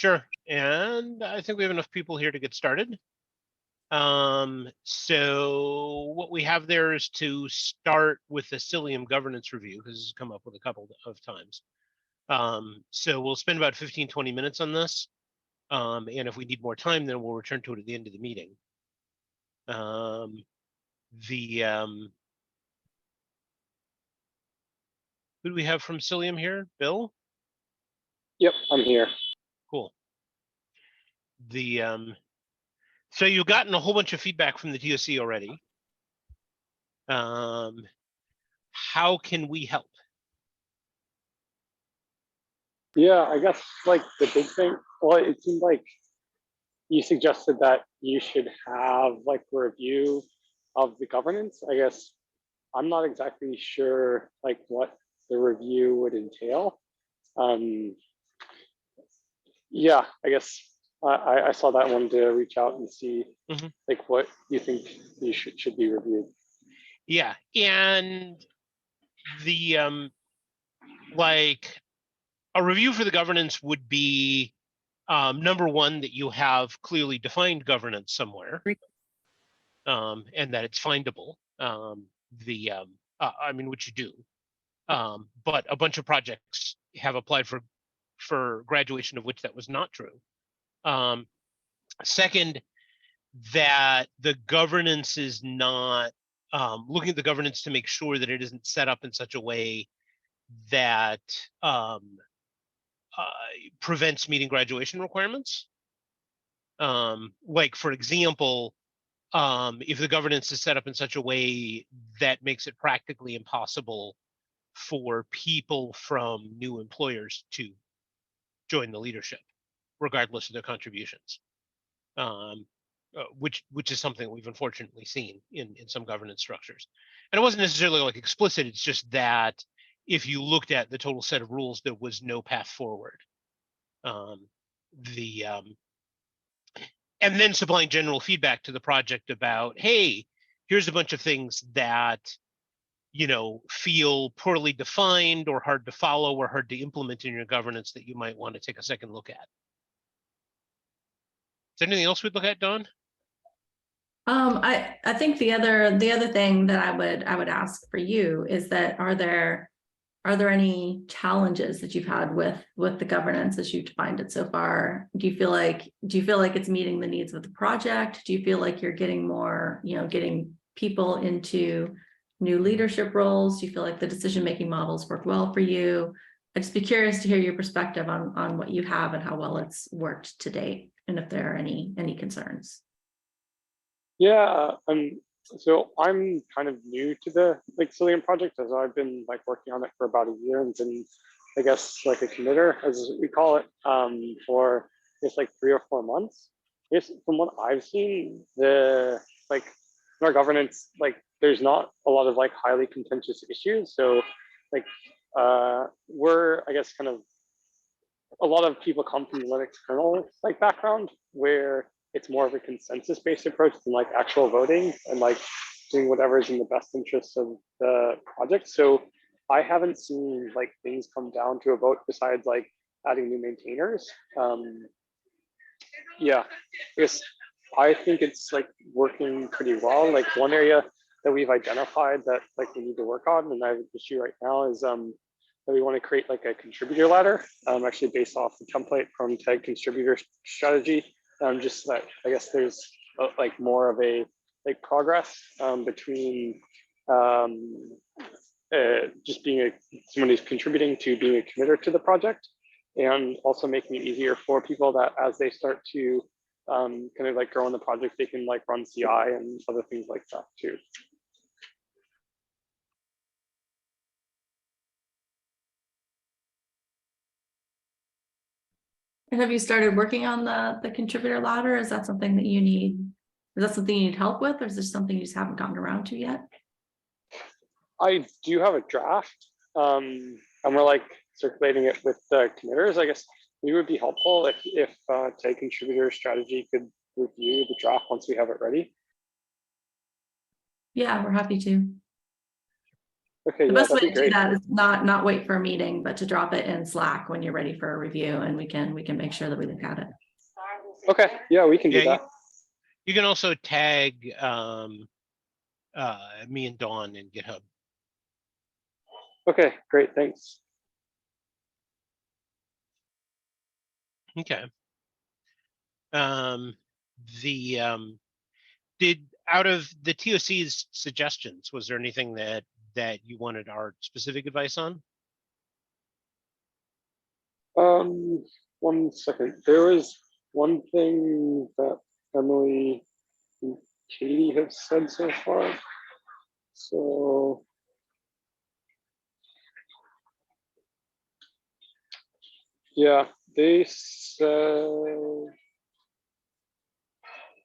Sure. And I think we have enough people here to get started. So what we have there is to start with the Cilium governance review, because this has come up with a couple of times. So we'll spend about 15, 20 minutes on this. And if we need more time, then we'll return to it at the end of the meeting. Who do we have from Cilium here? Bill? Yep, I'm here. Cool. So you've gotten a whole bunch of feedback from the TOC already. How can we help? Yeah, I guess like the big thing, well, it seemed like you suggested that you should have like a review of the governance. I guess I'm not exactly sure like what the review would entail. Yeah, I guess I saw that one to reach out and see like what you think you should be reviewed. Yeah, and the like a review for the governance would be number one, that you have clearly defined governance somewhere, and that it's findable. I mean, which you do, but a bunch of projects have applied for graduation of which that was not true. Second, that the governance is not looking at the governance to make sure that it isn't set up in such a way that prevents meeting graduation requirements. Like, for example, if the governance is set up in such a way that makes it practically impossible for people from new employers to join the leadership, regardless of their contributions, which is something we've unfortunately seen in some governance structures. And it wasn't necessarily like explicit, it's just that if you looked at the total set of rules, there was no path forward. And then supplying general feedback to the project about, hey, here's a bunch of things that, you know, feel poorly defined or hard to follow or hard to implement in your governance that you might want to take a second look at. Is there anything else we'd look at, Dawn? I think the other thing that I would ask for you is that are there any challenges that you've had with the governance as you've defined it so far? Do you feel like it's meeting the needs of the project? Do you feel like you're getting more, getting people into new leadership roles? Do you feel like the decision-making models work well for you? I'd just be curious to hear your perspective on what you have and how well it's worked to date, and if there are any concerns. Yeah, so I'm kind of new to the Cilium project, as I've been working on it for about a year and been, I guess, a committer, as we call it, for just 3 or 4 months. Yes, from what I've seen, in our governance, there's not a lot of highly contentious issues. So we're, I guess, kind of, a lot of people come from the Linux kernel background, where it's more of a consensus-based approach than actual voting and doing whatever is in the best interest of the project. So I haven't seen things come down to a vote besides adding new maintainers. Yeah, I think it's working pretty well. One area that we've identified that we need to work on, and I have an issue right now, is that we want to create a contributor ladder, actually based off the template from TAG contributor strategy. Just that I guess there's more of a progress between just being someone who's contributing to being a committer to the project, and also making it easier for people that as they start to kind of grow in the project, they can run CI and other things like that too. And have you started working on the contributor ladder? Is that something that you need? Is that something you need help with, or is this something you just haven't gotten around to yet? I do have a draft, and we're circulating it with the committers. I guess we would be helpful if TAG contributor strategy could review the draft once we have it ready. Yeah, we're happy to. Okay, The yeah, best way that'd to be do great. that is not wait for a meeting, but to drop it in Slack when you're ready for a review, and we can make sure that we look at it. Okay, yeah, we can do Yeah, that. you can also tag me and Dawn in GitHub. Okay, great, thanks. Okay. Did out of the TOC's suggestions, was there anything that you wanted our specific advice on? 1 second. There was one thing that Emily and Katie have said so far. So yeah, they said,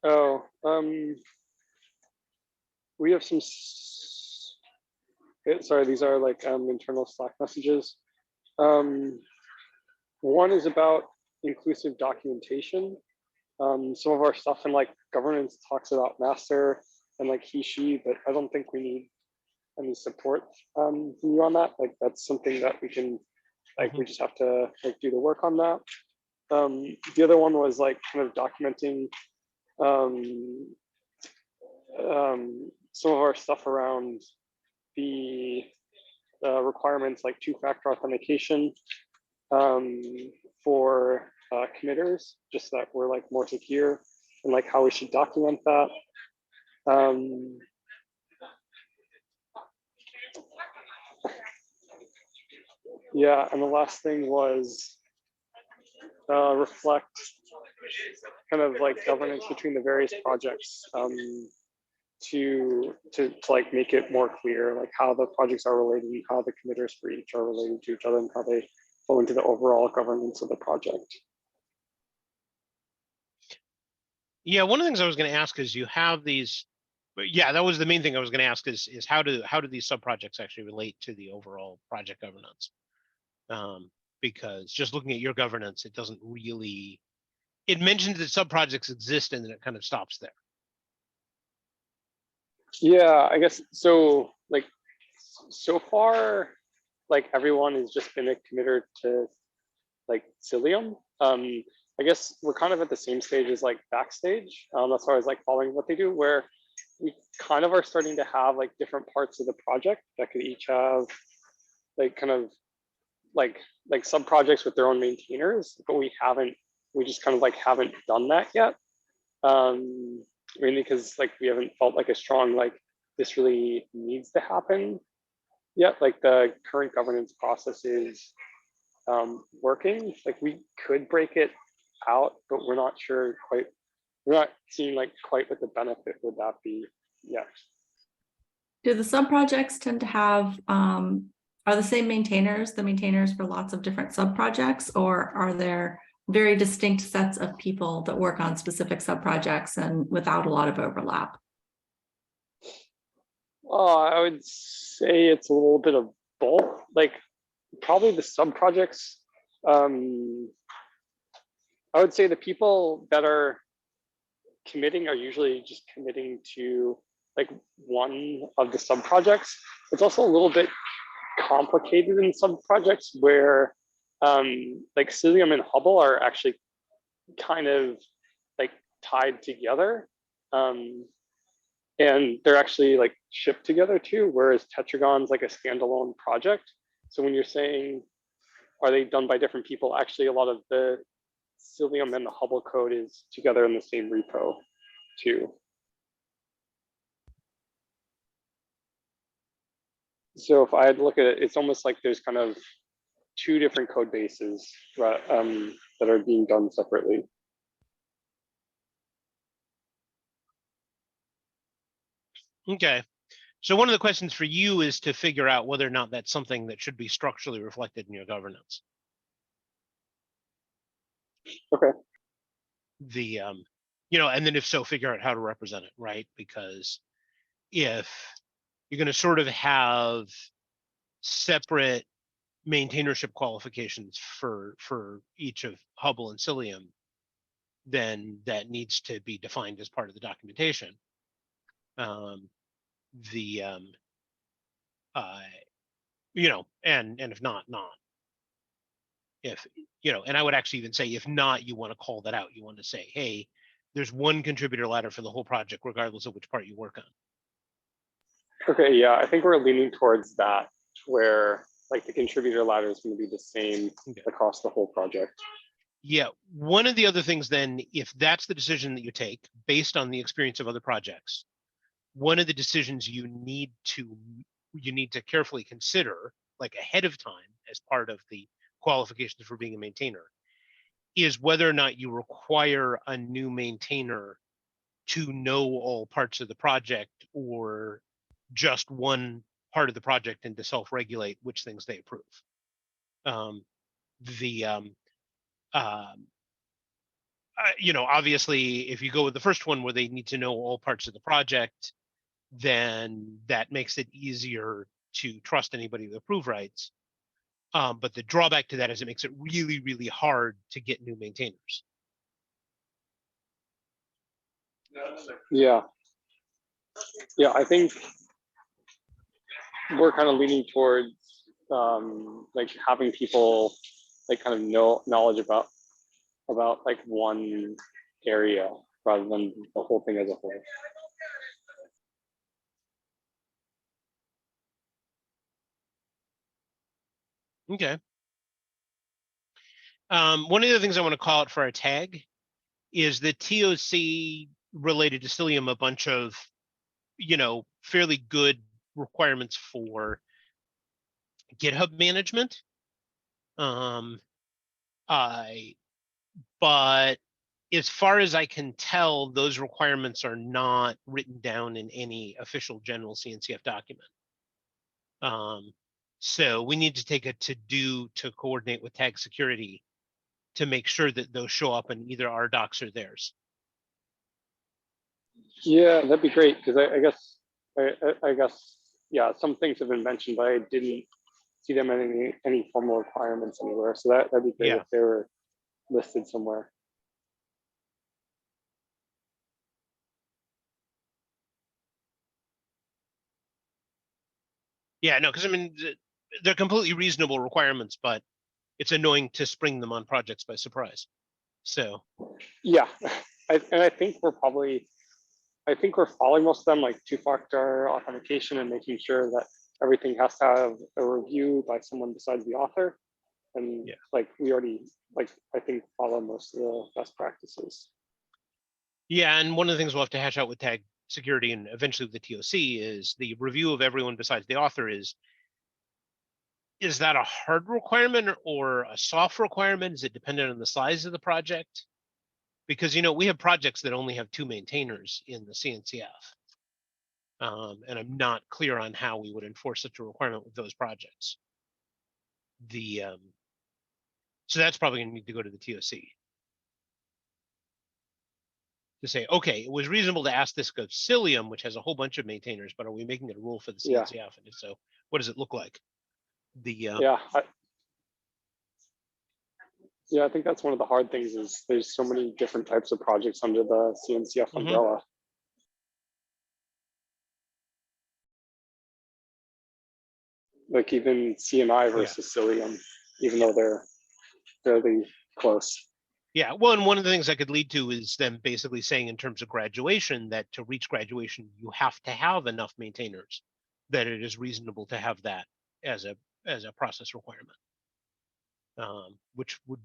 oh, we have some, sorry, these are like internal Slack messages. One is about inclusive documentation. Some of our stuff in like governance talks about master and like he, she, but I don't think we need any support from you on that. Like that's something that we can, like we just have to like do the work on that. The other one was like kind of documenting some of our stuff around the requirements like two-factor authentication for committers, just that we're like more secure and like how we should document that. Yeah, and the last thing was reflect kind of like governance between the various projects to like make it more clear like how the projects are related and how the committers for each are related to each other and how they flow into the overall governance of the project. Yeah, one of the things I was going to ask is you have these, yeah, that was the main thing I was going to ask is how do these sub-projects actually relate to the overall project governance? Because just looking at your governance, it doesn't really, it mentions that sub-projects exist and then it kind of stops there. Yeah, I guess so. Like so far, like everyone has just been a committer to like Cilium. I guess we're kind of at the same stage as like Backstage, as far as like following what they do, where we kind of are starting to have like different parts of the project that could each have like kind of like sub projects with their own maintainers, but we just kind of like haven't done that yet. Mainly because like we haven't felt like a strong like this really needs to happen yet. Like the current governance process is working. Like we could break it out, but we're not sure quite. We're not seeing like quite what the benefit would that be yet. Do the sub-projects tend to have, are the same maintainers, the maintainers for lots of different sub-projects, or are there very distinct sets of people that work on specific sub-projects and without a lot of overlap? I would say it's a little bit of both. Like probably the sub-projects, I would say the people that are committing are usually just committing to like one of the sub-projects. It's also a little bit complicated in some projects where like Cilium and Hubble are actually kind of like tied together. And they're actually like shipped together too, whereas Tetragon's like a standalone project. So when you're saying, are they done by different people? Actually, a lot of the Cilium and the Hubble code is together in the same repo too. So if I had to look at it, it's almost like there's kind of two different code bases that are being done separately. Okay. So one of the questions for you is to figure out whether or not that's something that should be structurally reflected in your governance. Okay. You know, and then if so, figure out how to represent it, right? Because if you're going to sort of have separate maintainership qualifications for each of Hubble and Cilium, then that needs to be defined as part of the documentation. and if not. If, and I would actually even say, if not, you want to call that out. You want to say, hey, there's one contributor ladder for the whole project, regardless of which part you work on. Okay, yeah, I think we're leaning towards that, where like the contributor ladder is going to be the same across the whole project. Yeah, one of the other things then, if that's the decision that you take based on the experience of other projects, one of the decisions you need to carefully consider, like ahead of time as part of the qualifications for being a maintainer, is whether or not you require a new maintainer to know all parts of the project, or just one part of the project and to self-regulate which things they approve. Obviously, if you go with the first one where they need to know all parts of the project, then that makes it easier to trust anybody with approve rights. But the drawback to that is it makes it really, really hard to get new maintainers. Yeah, I think we're kind of leaning towards like having people like kind of know knowledge about like one area rather than the whole thing as a whole. Okay. One of the things I want to call out for our tag is the TOC related to Cilium, a bunch of, fairly good requirements for GitHub management. But as far as I can tell, those requirements are not written down in any official general CNCF document. So we need to take a to-do to coordinate with tag security to make sure that those show up in either our docs or theirs. Yeah, that'd be great, because I guess, yeah, some things have been mentioned, but I didn't see them in any formal requirements anywhere. So that'd be great if they were listed somewhere. Yeah, no, because I mean, they're completely reasonable requirements, but it's annoying to spring them on projects by surprise. So yeah, and I think we're following most of them, like two-factor authentication and making sure that everything has to have a review by someone besides the author. And like we already, like, I think follow most of the best practices. Yeah, and one of the things we'll have to hash out with tag security and eventually with the TOC is the review of everyone besides the author is that a hard requirement or a soft requirement? Is it dependent on the size of the project? Because, we have projects that only have 2 maintainers in the CNCF. And I'm not clear on how we would enforce such a requirement with those projects. So that's probably going to need to go to the TOC to say, okay, it was reasonable to ask this of Cilium, which has a whole bunch of maintainers, but are we making it a rule for the CNCF? Yeah. And if so, what does it look like? I think that's one of the hard things is there's so many different types of projects under the CNCF umbrella. Like even CNI versus Cilium, even though they're fairly close. Yeah, well, and one of the things that could lead to is them basically saying in terms of graduation that to reach graduation, you have to have enough maintainers, that it is reasonable to have that as a process requirement, which would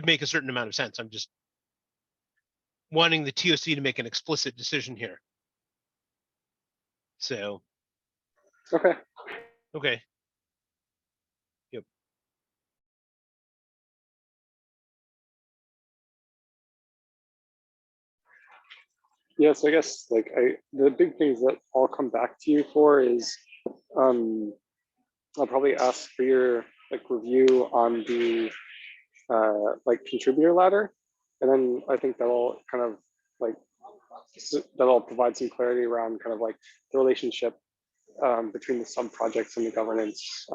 make a certain amount of sense. I'm just wanting the TOC to make an explicit decision here. So. Okay. Yep. Yeah, so I guess like the big things that I'll come back to you for is I'll probably ask for your like review on the like contributor ladder, and then I think that'll kind of like that'll provide some clarity around kind of like the relationship between the sub projects and the governance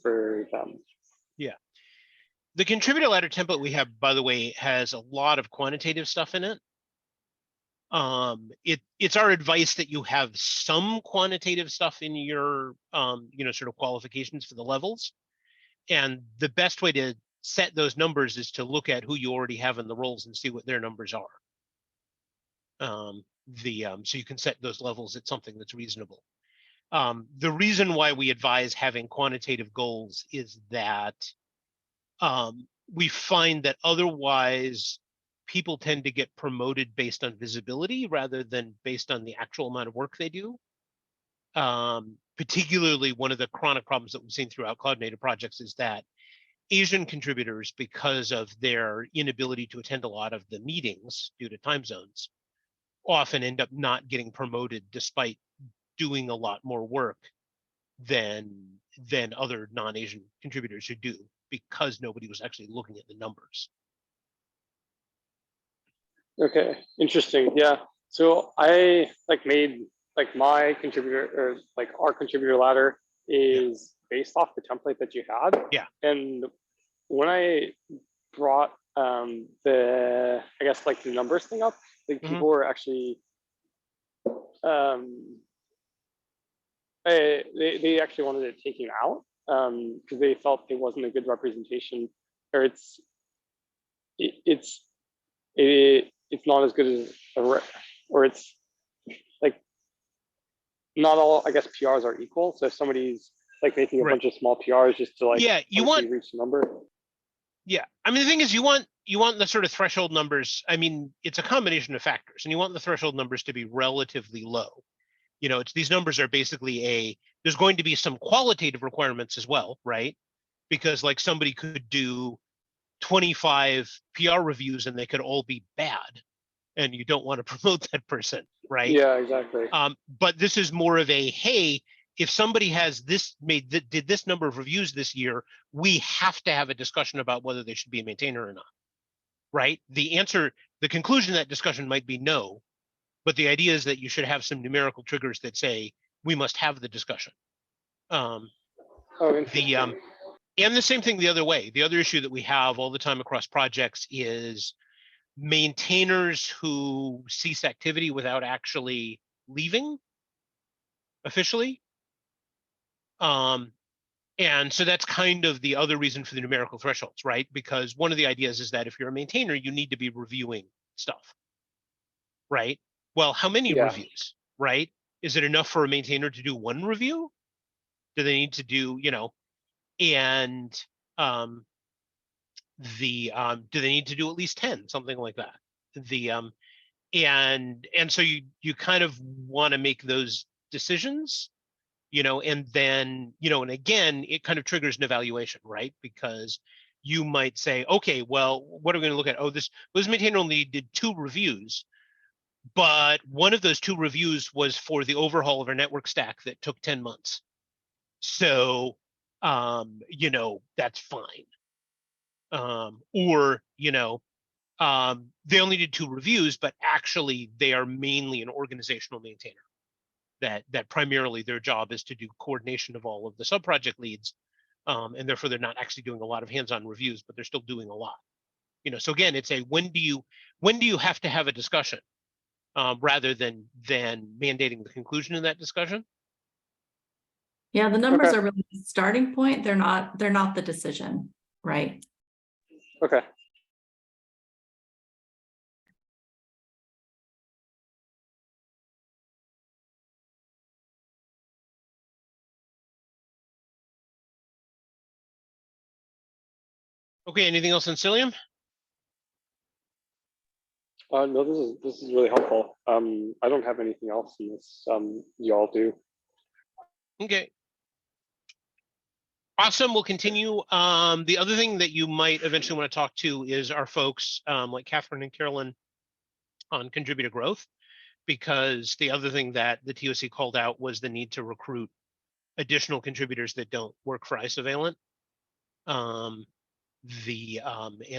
for them. Yeah. The contributor ladder template we have, by the way, has a lot of quantitative stuff in it. It's our advice that you have some quantitative stuff in your, sort of qualifications for the levels. And the best way to set those numbers is to look at who you already have in the roles and see what their numbers are. So you can set those levels at something that's reasonable. The reason why we advise having quantitative goals is that we find that otherwise people tend to get promoted based on visibility rather than based on the actual amount of work they do. Particularly, one of the chronic problems that we've seen throughout cloud native projects is that Asian contributors, because of their inability to attend a lot of the meetings due to time zones, often end up not getting promoted despite doing a lot more work than other non-Asian contributors who do, because nobody was actually looking at the numbers. Okay, interesting. Yeah. So I made my contributor, or our contributor ladder is based off the template that you had. Yeah. And when I brought the the numbers thing up, people were actually they actually wanted it taken out because they felt it wasn't a good representation, or it's not as good as or it's like not all, I guess, PRs are equal. So if somebody's making a bunch of small PRs just to you want reach the number. Yeah, I mean, the thing is, you want the sort of threshold numbers. I mean, it's a combination of factors, and you want the threshold numbers to be relatively low. It's these numbers are basically there's going to be some qualitative requirements as well, right? Because somebody could do 25 PR reviews and they could all be bad, and you don't want to promote that person, right? Yeah, exactly. But this is more of a, hey, if somebody has did this number of reviews this year, we have to have a discussion about whether they should be a maintainer or not, right? The conclusion of that discussion might be no, but the idea is that you should have some numerical triggers that say we must have the discussion. Oh, interesting. And the same thing the other way. The other issue that we have all the time across projects is maintainers who cease activity without actually leaving officially. And so that's kind of the other reason for the numerical thresholds, right? Because one of the ideas is that if you're a maintainer, you need to be reviewing stuff, right? Well, how many reviews, right? Is it enough for a maintainer to do one review? Do they need to do, and do they need to do at least 10, something like that? And so you kind of want to make those decisions, and then, and again, it kind of triggers an evaluation, right? Because you might say, okay, well, what are we going to look at? Oh, this maintainer only did 2 reviews, but one of those 2 reviews was for the overhaul of our network stack that took 10 months. So, that's fine. Or, they only did 2 reviews, but actually they are mainly an organizational maintainer. That primarily their job is to do coordination of all of the sub-project leads, and therefore they're not actually doing a lot of hands-on reviews, but they're still doing a lot. So again, it's when do you have to have a discussion, rather than mandating the conclusion in that discussion. Yeah, the numbers are really the starting point. They're not the decision, right? Okay. Okay, anything else on Cilium? No, this is really helpful. I don't have anything else in this. Y'all do. Okay. Awesome. We'll continue. The other thing that you might eventually want to talk to is our folks like Catherine and Carolyn on contributor growth, because the other thing that the TOC called out was the need to recruit additional contributors that don't work for Isovalent. And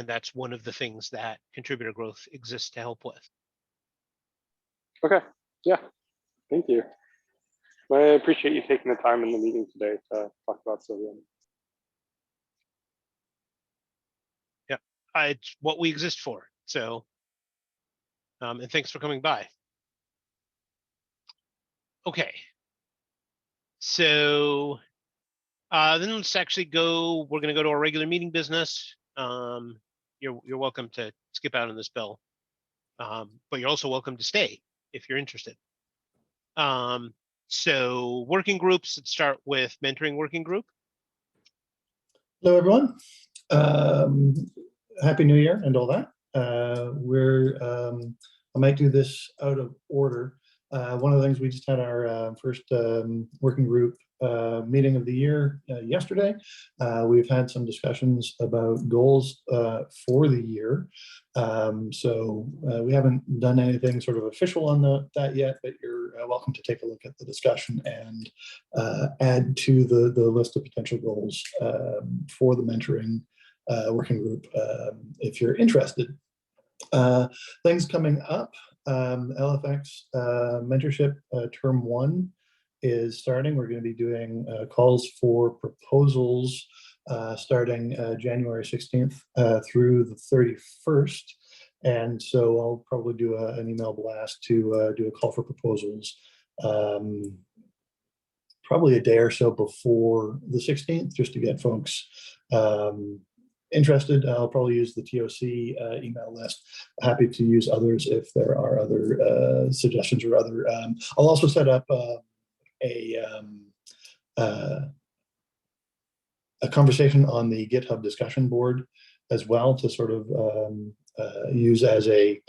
that's one of the things that contributor growth exists to help with. Okay. Yeah. Thank you. I appreciate you taking the time in the meeting today to talk about Cilium. Yeah, it's what we exist for. So, and thanks for coming by. Okay. So then let's actually go. We're going to go to our regular meeting business. You're welcome to skip out on this, Bill, but you're also welcome to stay if you're interested. So working groups. Let's start with mentoring working group. Hello, everyone. Happy New Year and all that. I might do this out of order. One of the things, we just had our first working group meeting of the year yesterday. We've had some discussions about goals for the year. So we haven't done anything sort of official on that yet, but you're welcome to take a look at the discussion and add to the list of potential goals for the mentoring working group if you're interested. Things coming up, LFX mentorship term 1 is starting. We're going to be doing calls for proposals starting January 16th through the 31st. And so I'll probably do an email blast to do a call for proposals probably a day or so before the 16th, just to get folks interested. I'll probably use the TOC email list. Happy to use others if there are other suggestions or other. I'll also set up a conversation on the GitHub discussion board as well to sort of use as a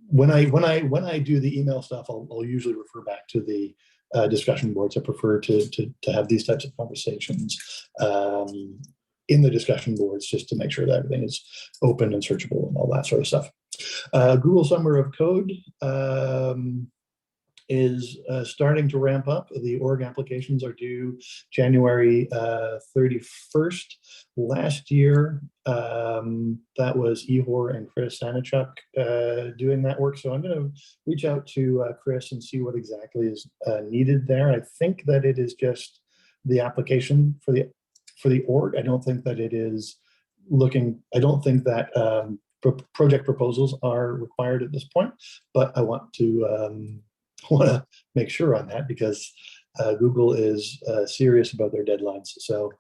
when I do the email stuff, I'll usually refer back to the discussion boards. I prefer to have these types of conversations in the discussion boards just to make sure that everything is open and searchable and all that sort of stuff. Google Summer of Code is starting to ramp up. The org applications are due January 31st. Last year, that was Ihor and Chris Sanichuk doing that work. So I'm going to reach out to Chris and see what exactly is needed there. I think that it is just the application for the org. I don't think that it is looking, I don't think that project proposals are required at this point, but I want to make sure on that because Google is serious about their deadlines. So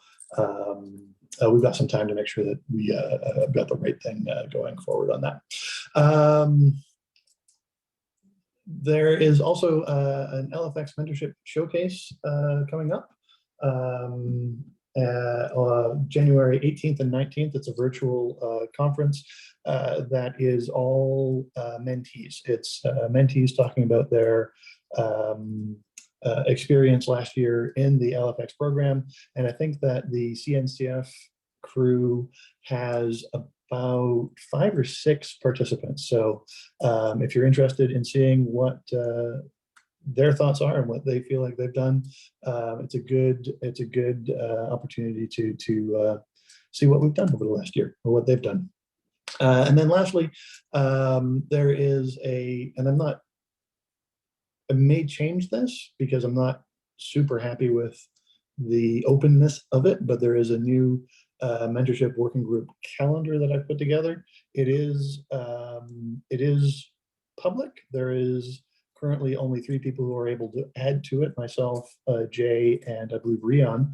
we've got some time to make sure that we got the right thing going forward on that. There is also an LFX mentorship showcase coming up. January 18th and 19th. It's a virtual conference that is all mentees. It's mentees talking about their experience last year in the LFX program. And I think that the CNCF crew has about 5 or 6 participants. So if you're interested in seeing what their thoughts are and what they feel like they've done, it's a good opportunity to see what we've done over the last year or what they've done. And then lastly, there is and I may change this because I'm not super happy with the openness of it, but there is a new mentorship working group calendar that I put together. It is public. There is currently only 3 people who are able to add to it, myself, Jay, and I believe Rion.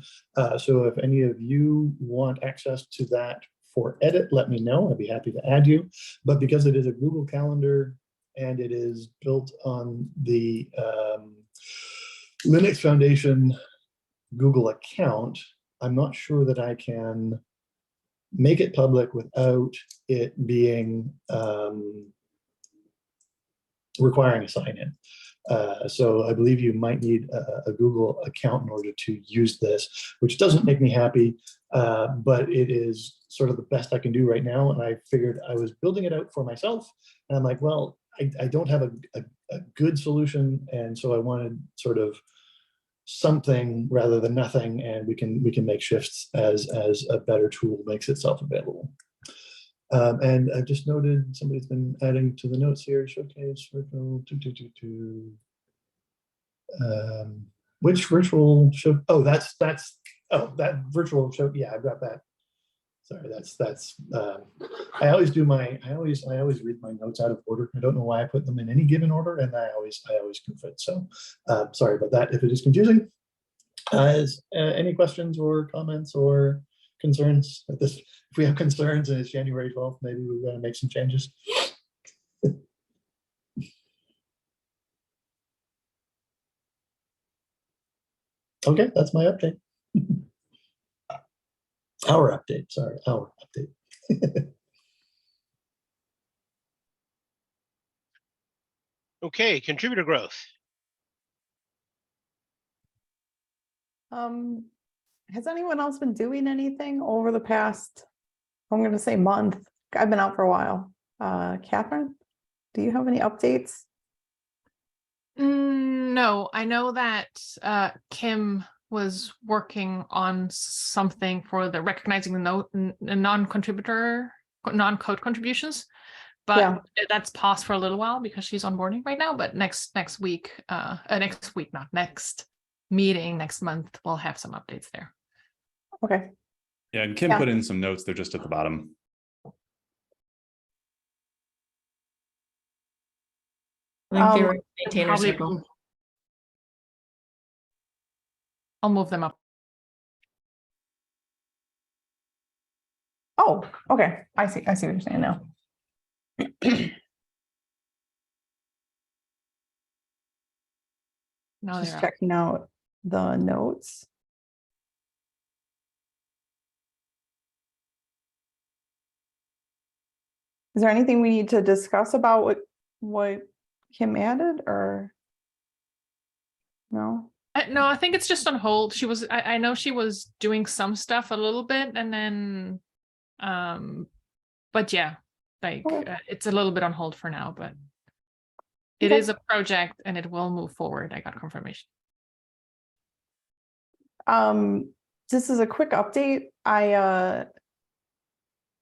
So if any of you want access to that for edit, let me know. I'd be happy to add you. But because it is a Google Calendar and it is built on the Linux Foundation Google account, I'm not sure that I can make it public without it being requiring a sign-in. So I believe you might need a Google account in order to use this, which doesn't make me happy, but it is sort of the best I can do right now. And I figured I was building it out for myself. And I'm like, well, I don't have a good solution. And so I wanted sort of something rather than nothing. And we can make shifts as a better tool makes itself available. And I just noted somebody's been adding to the notes here. Showcase virtual which virtual show? Oh, that virtual show. Yeah, I've got that Sorry, that's I always read my notes out of order. I don't know why I put them in any given order, and I always goof it. So sorry about that if it is confusing. Any questions or comments or concerns at this? If we have concerns and it's January 12th, maybe we're going to make some changes. Okay, that's my update. Our update, sorry, our update. Okay, contributor growth. Has anyone else been doing anything over the past, I'm going to say month? I've been out for a while. Catherine, do you have any updates? No, I know that Kim was working on something for the recognizing the non-contributor, non-code contributions, but Yeah. that's paused for a little while because she's onboarding right now. But next week, not next meeting next month, we'll have some updates there. Okay. Yeah, and Kim Yeah. put in some notes. They're just at the bottom. I think they Um, were maintainer Probably- circle. I'll move them up. Oh, okay. I see what you're saying now. No, Just they're up. checking out the notes. Is there anything we need to discuss about what Kim added or? No? No, I think it's just on hold. She was, I know she was doing some stuff a little bit and then, but yeah, like Okay. it's a little bit on hold for now, but it Okay. is a project and it will move forward. I got confirmation. Just as a quick update, I've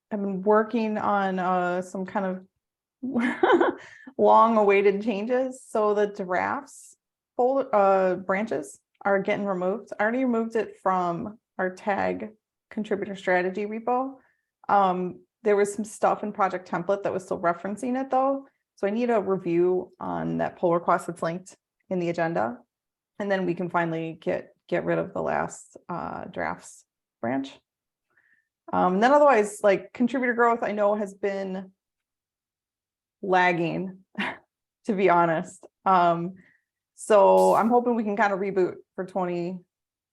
been working on some kind of long awaited changes. So the drafts branches are getting removed. I already removed it from our tag contributor strategy repo. There was some stuff in project template that was still referencing it though. So I need a review on that pull request that's linked in the agenda. And then we can finally get rid of the last drafts branch. And then otherwise, like contributor growth, I know has been lagging, to be honest. So I'm hoping we can kind of reboot for 20,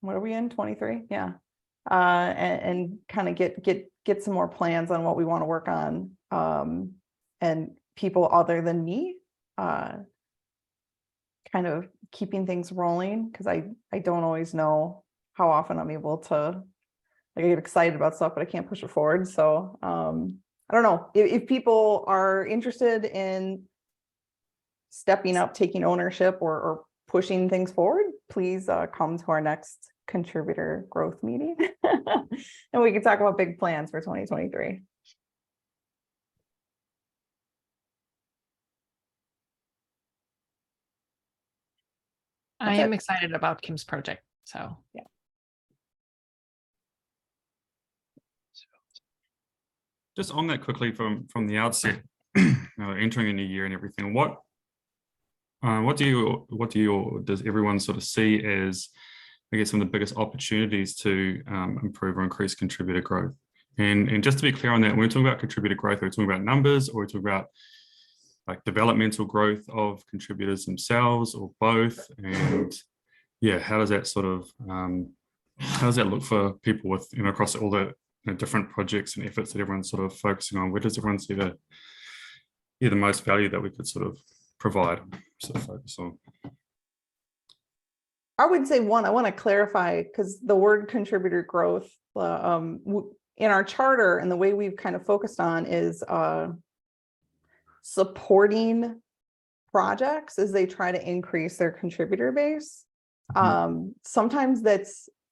what are we in, 23? Yeah. And kind of get some more plans on what we want to work on. And people other than me, kind of keeping things rolling, because I don't always know how often I'm able to, like, I get excited about stuff, but I can't push it forward. So I don't know if people are interested in stepping up, taking ownership or pushing things forward, please come to our next contributor growth meeting and we can talk about big plans for 2023. I That's am it. excited about Kim's project. So Yeah. Just on that quickly from the outset, entering a new year and everything, what does everyone sort of see as, I guess, some of the biggest opportunities to improve or increase contributor growth? And just to be clear on that, when we're talking about contributor growth, are we talking about numbers, or are we talking about like developmental growth of contributors themselves, or both? And yeah, how does that sort of how does that look for people with, across all the different projects and efforts that everyone's sort of focusing on? Where does everyone see the most value that we could sort of provide, sort of focus on? I would say one, I want to clarify, because the word contributor growth in our charter and the way we've kind of focused on is supporting projects as they try to increase their contributor base. Sometimes that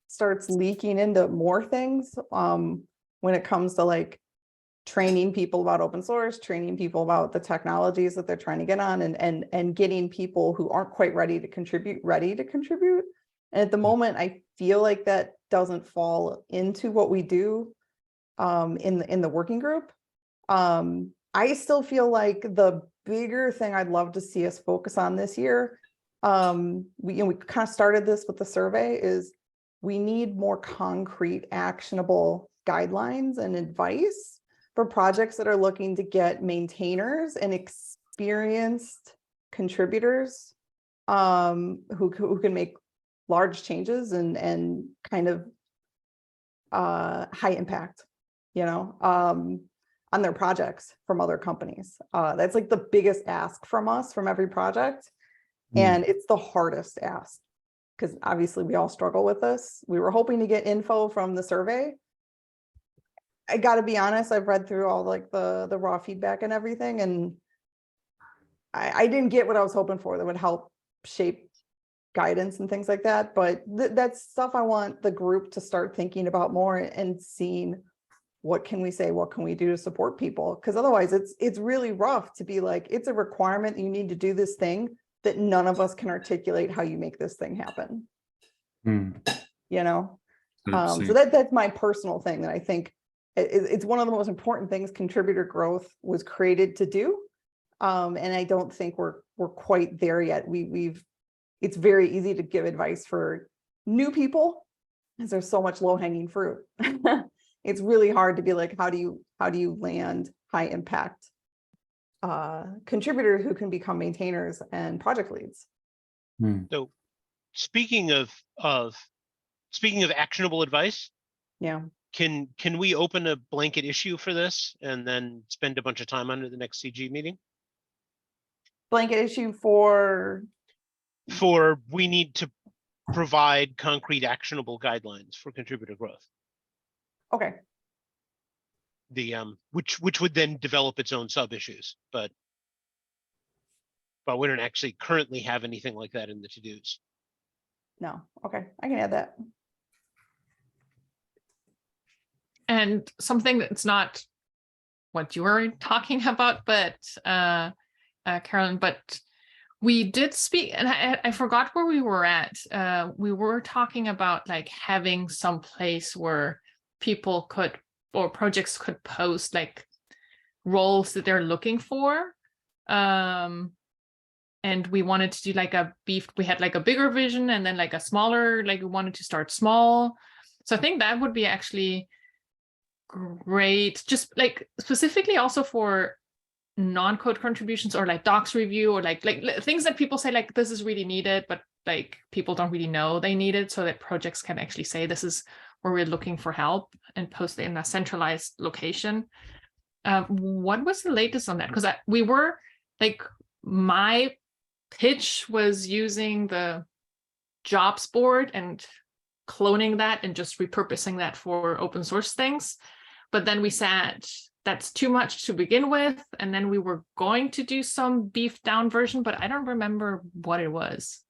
starts leaking into more things when it comes to like training people about open source, training people about the technologies that they're trying to get on, and getting people who aren't quite ready to contribute. And at the moment, I feel like that doesn't fall into what we do. in the working group. I still feel like the bigger thing I'd love to see us focus on this year, we kind of started this with the survey, is we need more concrete, actionable guidelines and advice for projects that are looking to get maintainers and experienced contributors who can make large changes and kind of high impact, on their projects from other companies. That's like the biggest ask from us from every project. And it's the hardest ask because obviously we all struggle with this. We were hoping to get info from the survey. I got to be honest, I've read through all like the raw feedback and everything, and I didn't get what I was hoping for that would help shape guidance and things like that. But that's stuff I want the group to start thinking about more and seeing what can we say, what can we do to support people? Because otherwise it's really rough to be like, it's a requirement, you need to do this thing that none of us can articulate how you make this thing happen. So that's my personal thing that I think it's one of the most important things contributor growth was created to do. And I don't think we're quite there yet. It's very easy to give advice for new people because there's so much low-hanging fruit. It's really hard to be like, how do you land high impact contributors who can become maintainers and project leads? So speaking of actionable advice, yeah, can we open a blanket issue for this and then spend a bunch of time on it at the next CG meeting? Blanket issue for we need to provide concrete actionable guidelines for contributor growth. Okay. Which would then develop its own sub issues, but we don't actually currently have anything like that in the to-dos. No. Okay, I can add that. And something that's not what you were talking about, but Carolyn, but we did speak, and I forgot where we were at. We were talking about like having some place where people could or projects could post like roles that they're looking for. And we wanted to do like we had like a bigger vision and then like a smaller, like we wanted to start small. So I think that would be actually great, just like specifically also for non-code contributions or like docs review or like things that people say like this is really needed, but like people don't really know they need it, so that projects can actually say this is where we're looking for help and post it in a centralized location. What was the latest on that? Because we were like, my pitch was using the jobs board and cloning that and just repurposing that for open source things. But then we said that's too much to begin with. And then we were going to do some beefed down version, but I don't remember what it was.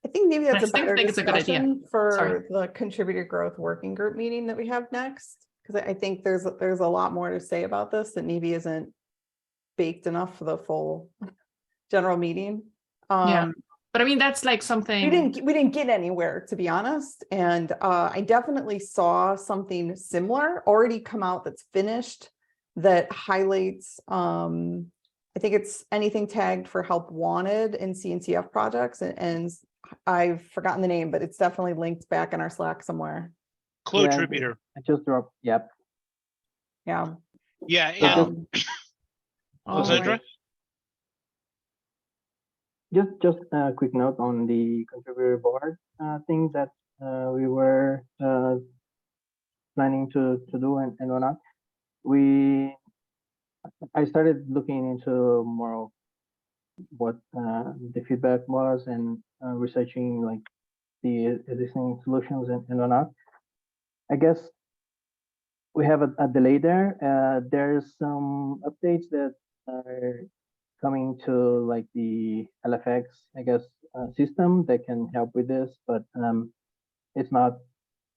I think maybe that's a better it's a good idea for the contributor growth working group meeting that we have next. Because I think there's a lot more to say about this that maybe isn't baked enough for the full general meeting. Yeah, but I mean, that's like something we didn't get anywhere, to be honest. And I definitely saw something similar already come out that's finished that highlights, I think it's anything tagged for help wanted in CNCF projects. And I've forgotten the name, but it's definitely linked back in our Slack somewhere. Contributor. I just dropped. Yep. Yeah. Yeah. And Alexandra? Just a quick note on the contributor board thing that we were planning to do and whatnot. I started looking into more of what the feedback was and researching like the existing solutions and whatnot. I guess we have a delay there. There's some updates that are coming to like the LFX, I guess, system that can help with this, but it's not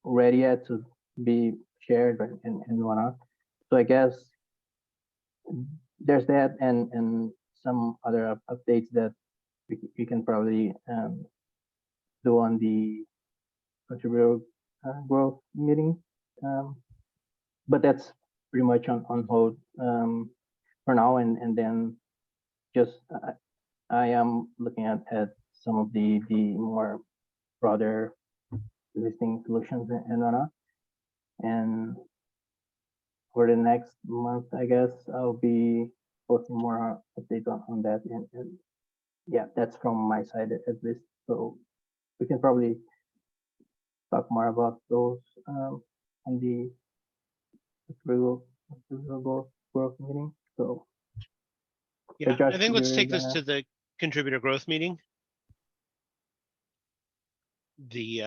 ready yet to be shared and whatnot. So I guess there's that and some other updates that we can probably do on the contributor growth meeting. but that's pretty much on hold for now, and then just I am looking at some of the more broader existing solutions and whatnot. And for the next month, I guess I'll be posting more updates on that. And yeah, that's from my side at least. So we can probably talk more about those on the growth meeting. So Yeah, Josh, I think let's you're take this gonna- to the contributor growth meeting. The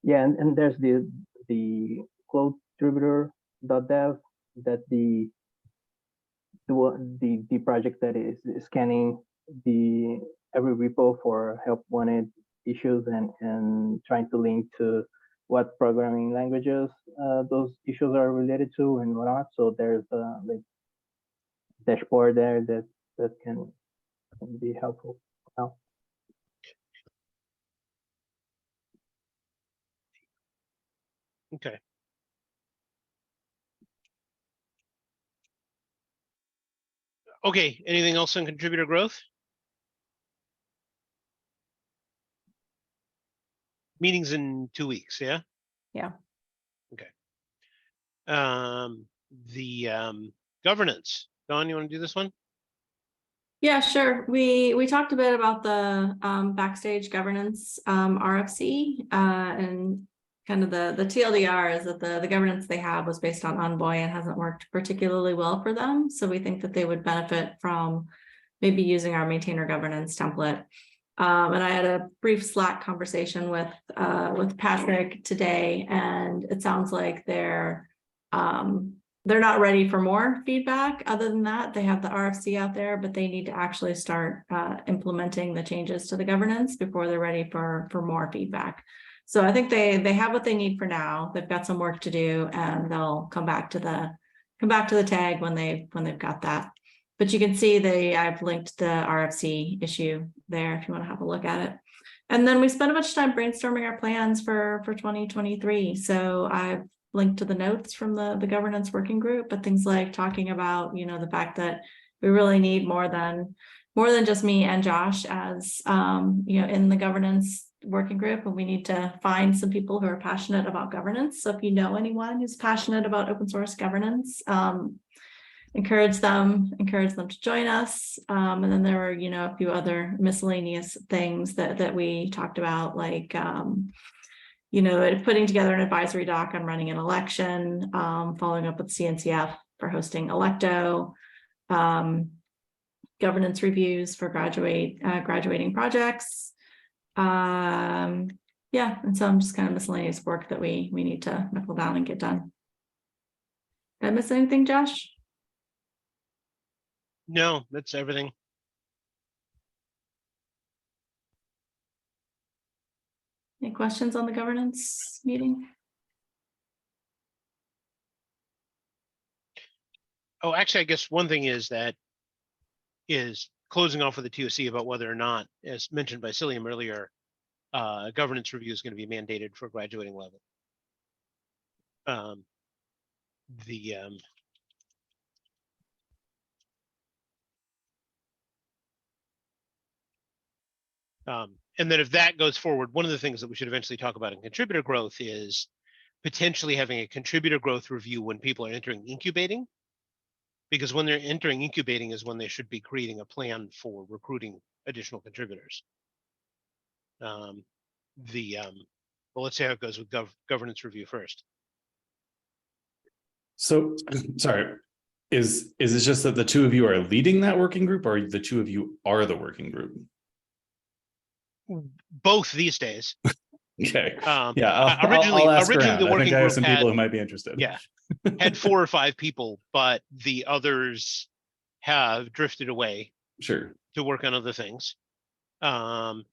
yeah, and there's the cloud contributor.dev that the project that is scanning the every repo for help wanted issues and trying to link to what programming languages those issues are related to and whatnot. So there's a like dashboard there that can be helpful now. okay. Okay, anything else on contributor growth? Meetings in 2 weeks, yeah? Yeah. Okay. The governance. Dawn, you want to do this one? Yeah, sure. We talked a bit about the backstage governance RFC and kind of the TLDR is that the governance they have was based on Envoy and hasn't worked particularly well for them. So we think that they would benefit from maybe using our maintainer governance template. And I had a brief Slack conversation with Patrick today, and it sounds like they're not ready for more feedback. Other than that, they have the RFC out there, but they need to actually start implementing the changes to the governance before they're ready for more feedback. So I think they have what they need for now. They've got some work to do, and they'll come back to the tag when they've got that. But you can see I've linked the RFC issue there if you want to have a look at it. And then we spent a bunch of time brainstorming our plans for 2023. So I've linked to the notes from the governance working group, but things like talking about, the fact that we really need more than just me and Josh as, in the governance working group, and we need to find some people who are passionate about governance. So if you know anyone who's passionate about open source governance, encourage them to join us. And then there were, a few other miscellaneous things that we talked about, like, putting together an advisory doc on running an election, following up with CNCF for hosting Electo, governance reviews for graduating projects. Yeah, and some just kind of miscellaneous work that we need to knuckle down and get done. Did I miss anything, Josh? No, that's everything. Any questions on the governance meeting? Oh, actually, I guess one thing is closing off with the TOC about whether or not, as mentioned by Cillian earlier, governance review is going to be mandated for graduating level. And then if that goes forward, one of the things that we should eventually talk about in contributor growth is potentially having a contributor growth review when people are entering incubating, because when they're entering incubating is when they should be creating a plan for recruiting additional contributors. Well, let's see how it goes with governance review first. So, sorry, is it just that the two of you are leading that working group, or the two of you are the working group? Both these days. Okay. Yeah. Originally the I working think I have group some people who might be interested. Yeah, had 4 or 5 people, but the others have drifted away. Sure. To work on other things, and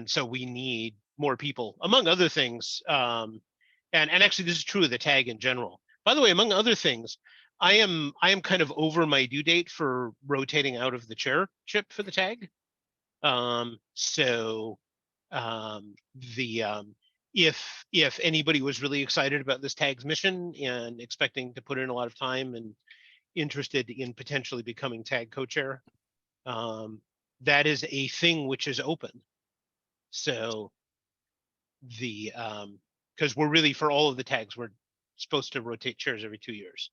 so we need more people, among other things. And actually, this is true of the tag in general. By the way, among other things, I am kind of over my due date for rotating out of the chairship for the tag. if anybody was really excited about this tag's mission and expecting to put in a lot of time and interested in potentially becoming tag co-chair, that is a thing which is open. So the because we're really, for all of the tags, we're supposed to rotate chairs every 2 years.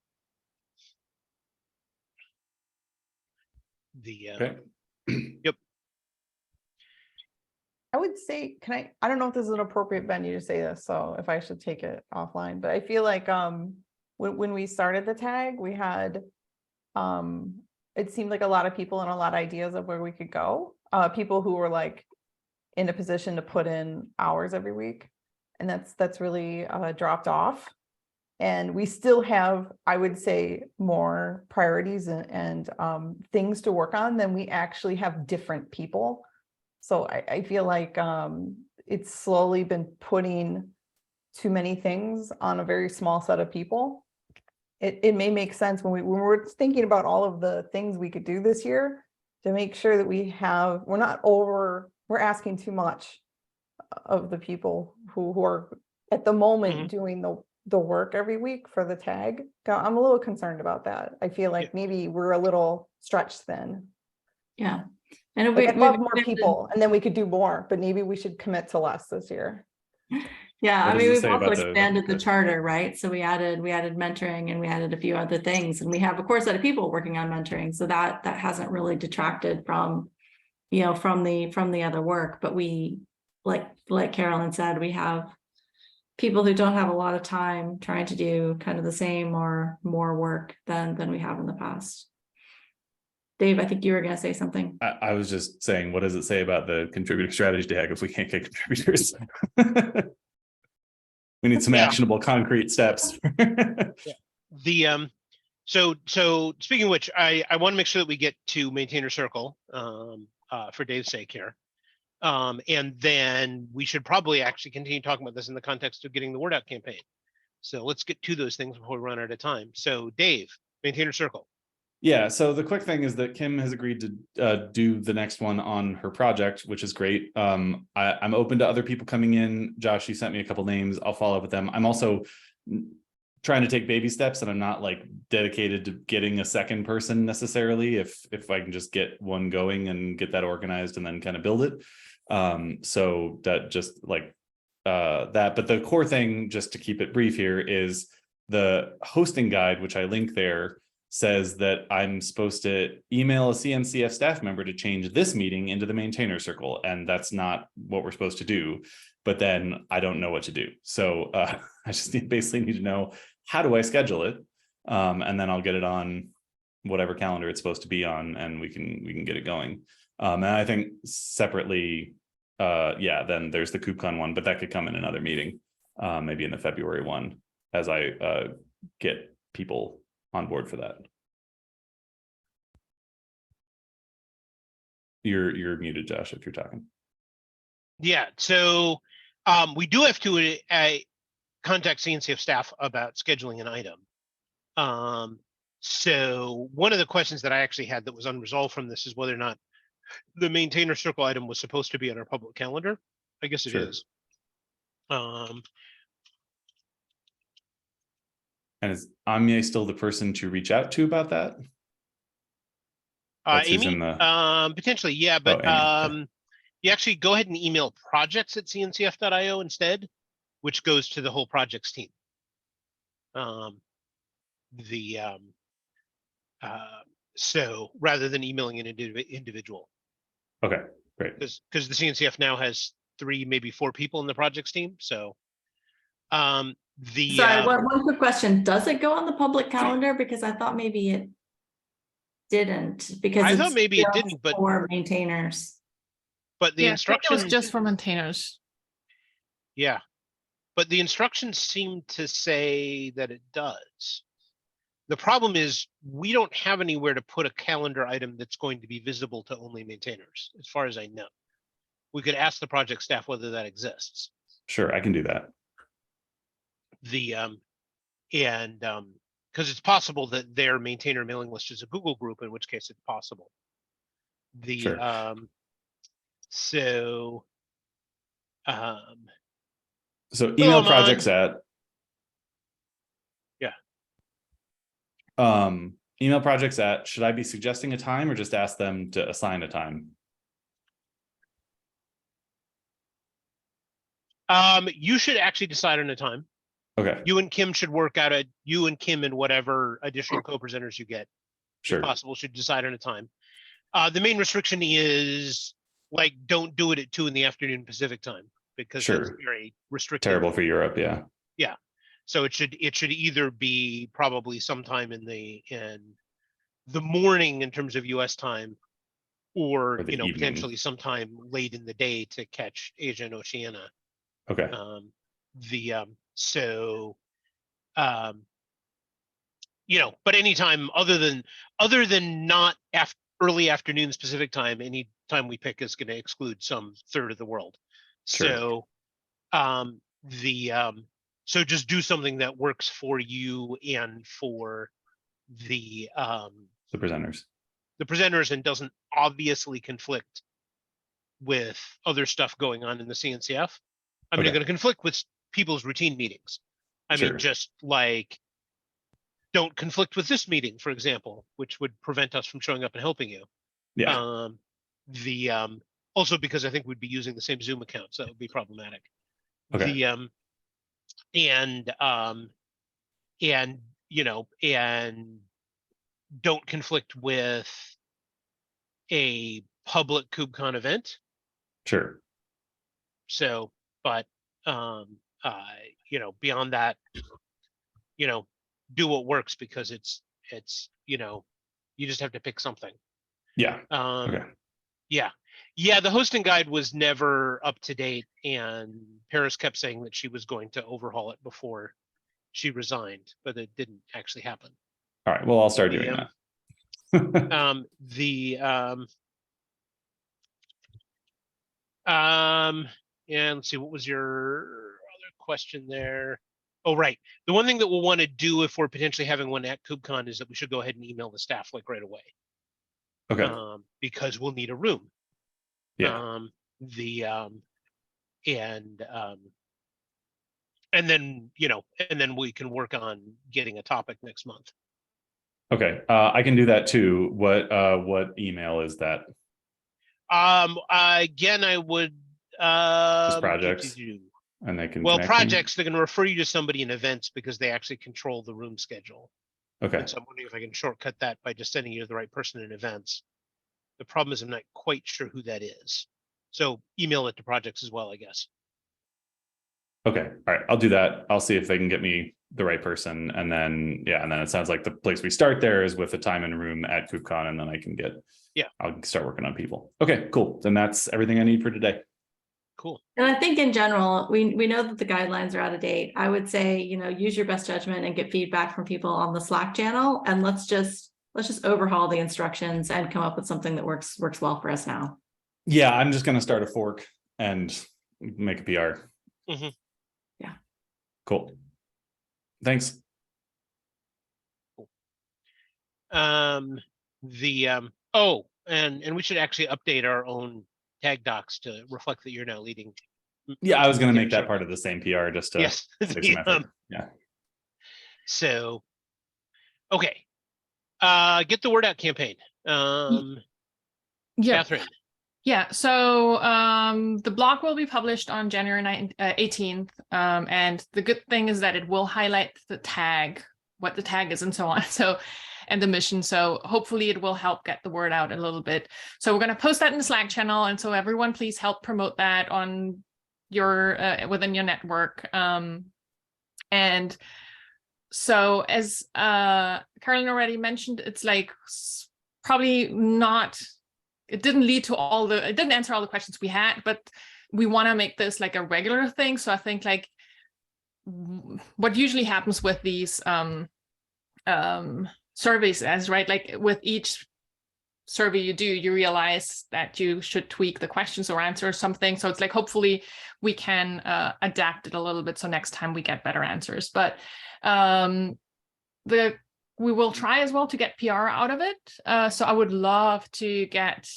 The Okay. Yep. I would say, I don't know if this is an appropriate venue to say this, so if I should take it offline, but I feel like when we started the tag, we had it seemed like a lot of people and a lot of ideas of where we could go. People who were like in a position to put in hours every week. And that's really dropped off. And we still have, I would say, more priorities and things to work on than we actually have different people. So I feel like it's slowly been putting too many things on a very small set of people. It may make sense when we're thinking about all of the things we could do this year to make sure that we're asking too much of the people who are at the moment doing the work every week for the tag. I'm a little concerned about that. I feel like maybe we're a little stretched thin. Yeah. And Like I'd love more people and then we could do more, but maybe we should commit to less this year. Yeah, What I does mean, it we've say also about expanded the charter, right? So we added mentoring and we added a few other things, and we have a core set of people working on mentoring. So that hasn't really detracted from, from the other work. But we, like Carolyn said, we have people who don't have a lot of time trying to do kind of the same or more work than we have in the past. Dave, I think you were going to say something. I was just saying, what does it say about the contributor strategy tag if we can't get contributors? We need some actionable concrete steps. So speaking of which, I want to make sure that we get to maintainer circle for Dave's sake here. And then we should probably actually continue talking about this in the context of getting the word out campaign. So let's get to those things before we run out of time. So Dave, maintainer circle. Yeah, so the quick thing is that Kim has agreed to do the next one on her project, which is great. I'm open to other people coming in. Josh, you sent me a couple names. I'll follow up with them. I'm also trying to take baby steps, and I'm not like dedicated to getting a second person necessarily. If I can just get one going and get that organized and then kind of build it. So that just like that. But the core thing, just to keep it brief here, is the hosting guide, which I link there, says that I'm supposed to email a CNCF staff member to change this meeting into the maintainer circle. And that's not what we're supposed to do. But then I don't know what to do. So I just basically need to know, how do I schedule it? And then I'll get it on whatever calendar it's supposed to be on, and we can get it going. And I think separately, then there's the KubeCon one, but that could come in another meeting, maybe in the February one, as I get people on board for that. You're muted, Josh, if you're talking. Yeah, so we do have to contact CNCF staff about scheduling an item. So one of the questions that I actually had that was unresolved from this is whether or not the maintainer circle item was supposed to be on our public calendar. I guess it is. And is Anya still the person to reach out to about that? Amy, potentially, yeah, but okay. You actually go ahead and email projects@cncf.io instead, which goes to the whole projects team. So rather than emailing an individual. Okay, great. Because the CNCF now has 3, maybe 4 people in the projects team. So Sorry, one quick question. Does it go on the public calendar? Because I thought maybe it didn't, because I thought maybe it didn't, but for maintainers. But the instructions it was just for maintainers. Yeah, but the instructions seem to say that it does. The problem is we don't have anywhere to put a calendar item that's going to be visible to only maintainers, as far as I know. We could ask the project staff whether that exists. Sure, I can do that. Because it's possible that their maintainer mailing list is a Google group, in which case it's possible. Sure. So email Come projects on. at. Yeah. Email projects at, should I be suggesting a time or just ask them to assign a time? You should actually decide on a time. Okay, You and Kim should work out you and Kim and whatever additional co-presenters you get, if sure. possible, should decide on a time. The main restriction is like, don't do it at 2 PM Pacific time, because that's Sure. very restrictive. Terrible for Europe, yeah. Yeah. So it should either be probably sometime in the morning in terms of US time, or, Or the you know, evening. potentially sometime late in the day to catch Asia and Oceania. Okay, You know, but anytime other than not early afternoon Pacific time, any time we pick is going to exclude some third of the world. Sure. So so just do something that works for you and for the presenters and doesn't obviously conflict with other stuff going on in the CNCF. I mean, Okay. it's going to conflict with people's routine meetings. I Sure. mean, just like, don't conflict with this meeting, for example, which would prevent us from showing up and helping you. Yeah, Also because I think we'd be using the same Zoom account, so that would be problematic. okay, And you know, and don't conflict with a public KubeCon event. sure. So, but you know, beyond that, you know, do what works, because it's you know, you just have to pick something. Yeah, Okay. Yeah, the hosting guide was never up to date, and Paris kept saying that she was going to overhaul it before she resigned, but it didn't actually happen. All right, well, I'll start doing that. And let's see, what was your other question there? Oh, right. The one thing that we'll want to do if we're potentially having one at KubeCon is that we should go ahead and email the staff like right away. Okay, Because we'll need a room. yeah, And then, you know, and then we can work on getting a topic next month. okay. I can do that too. What email is that? Again, I would Just projects, and they can well, connect them? projects, they're going to refer you to somebody in events because they actually control the room schedule. Okay, And so I'm wondering if I can shortcut that by just sending you to the right person in events. The problem is I'm not quite sure who that is. So email it to projects as well, I guess. okay, all right, I'll do that. I'll see if they can get me the right person, and then, yeah, and then it sounds like the place we start there is with a time and room at KubeCon, and then I can get, yeah, I'll start working on people. Okay, cool. Then that's everything I need for today. Cool. And I think in general, we know that the guidelines are out of date. I would say, you know, use your best judgment and get feedback from people on the Slack channel, and let's just overhaul the instructions and come up with something that works well for us now. Yeah, I'm just gonna start a fork and make a PR. Mm-hmm. Yeah. Cool. Thanks. And we should actually update our own tag docs to reflect that you're now leading. Yeah, I was going to make that part of the same PR just to yes. save some effort. Yeah. So, okay. Get the word out campaign. Yeah. Catherine. Yeah, so the blog will be published on January 18th. And the good thing is that it will highlight the tag, what the tag is and so on. So, and the mission. So hopefully it will help get the word out a little bit. So we're going to post that in the Slack channel. And so everyone, please help promote that on your within your network. And so as Carolyn already mentioned, it's like probably not, it didn't answer all the questions we had, but we want to make this like a regular thing. So I think like what usually happens with these surveys is, right, like with each survey you do, you realize that you should tweak the questions or answer something. So it's like, hopefully we can adapt it a little bit so next time we get better answers. But we will try as well to get PR out of it. So I would love to get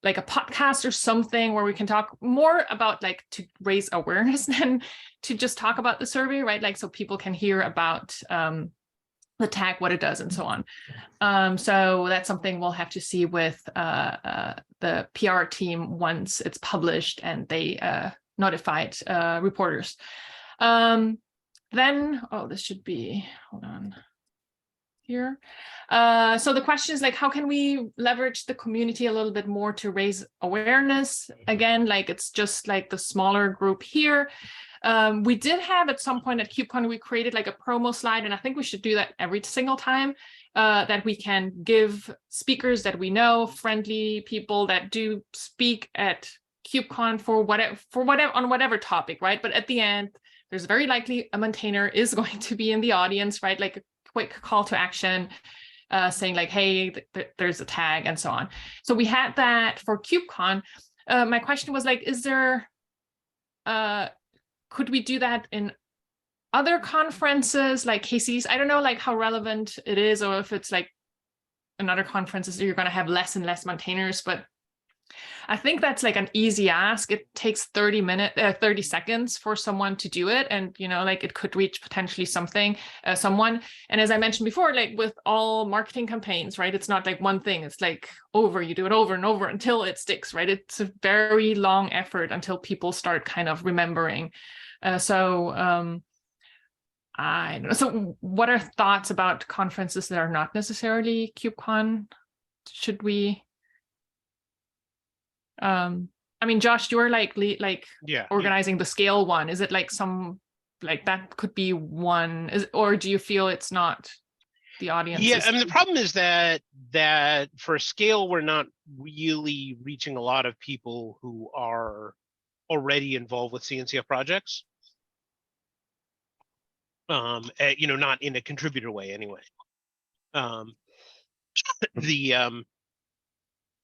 like a podcast or something where we can talk more about like to raise awareness than to just talk about the survey, right? Like so people can hear about the tag, what it does, and so on. So that's something we'll have to see with the PR team once it's published and they notified reporters. Then, oh, this should be, hold on here. So the question is like, how can we leverage the community a little bit more to raise awareness? Again, like it's just like the smaller group here. We did have at some point at KubeCon, we created like a promo slide, and I think we should do that every single time that we can give speakers that we know, friendly people that do speak at KubeCon for whatever on whatever topic, right? But at the end, there's very likely a maintainer is going to be in the audience, right? Like a quick call to action saying like, hey, there's a tag and so on. So we had that for KubeCon. My question was like, is there, could we do that in other conferences like KCs? I don't know like how relevant it is, or if it's like in other conferences you're going to have less and less maintainers, but I think that's like an easy ask. It takes 30 seconds for someone to do it. And, you know, like it could reach potentially someone. And as I mentioned before, like with all marketing campaigns, right, it's not like one thing. It's like you do it over and over until it sticks, right? It's a very long effort until people start kind of remembering. I don't know. So what are thoughts about conferences that are not necessarily KubeCon? Should we... I mean, Josh, you're like organizing the scale one. Is it like some like that could be one? Or do you feel it's not the audience? Yeah, I mean, the problem is that for scale, we're not really reaching a lot of people who are already involved with CNCF projects. You know, not in a contributor way anyway.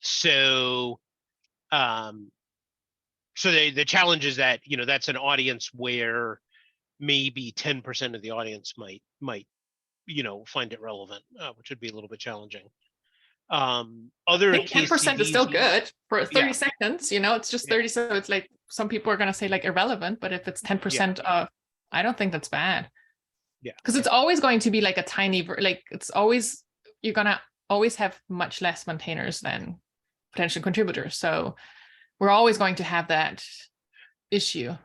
So the challenge is that, you know, that's an audience where maybe 10% of the audience might, you know, find it relevant, which would be a little bit challenging. Other I think 10% is still good for 30 Yeah. seconds, you know, it's just 30. So it's like some people are going to say like irrelevant, but if it's 10% of, I don't think that's bad. Yeah. Because it's always going to be like a tiny, like it's always, you're going to always have much less maintainers than potential contributors. So we're always going to have that issue.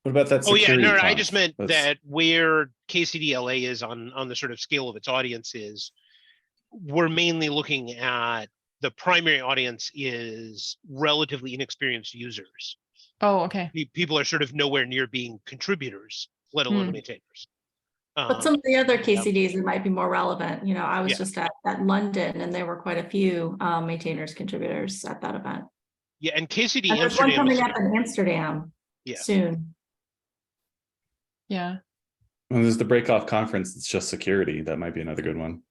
What about that? Oh yeah, security no, I cost? just meant That's- that where KCDLA is on the sort of scale of its audience is, we're mainly looking at the primary audience is relatively inexperienced users. Oh, okay. People are sort of nowhere near being contributors, let alone maintainers. But some of the other KCDs, it might be more relevant. You know, I was just at London and there were quite a few maintainers, contributors at that event. Yeah, and KCD And there's one Amsterdam coming is, up in Amsterdam soon. Yeah. Well, there's the break-off conference. It's just security. That might be another good one.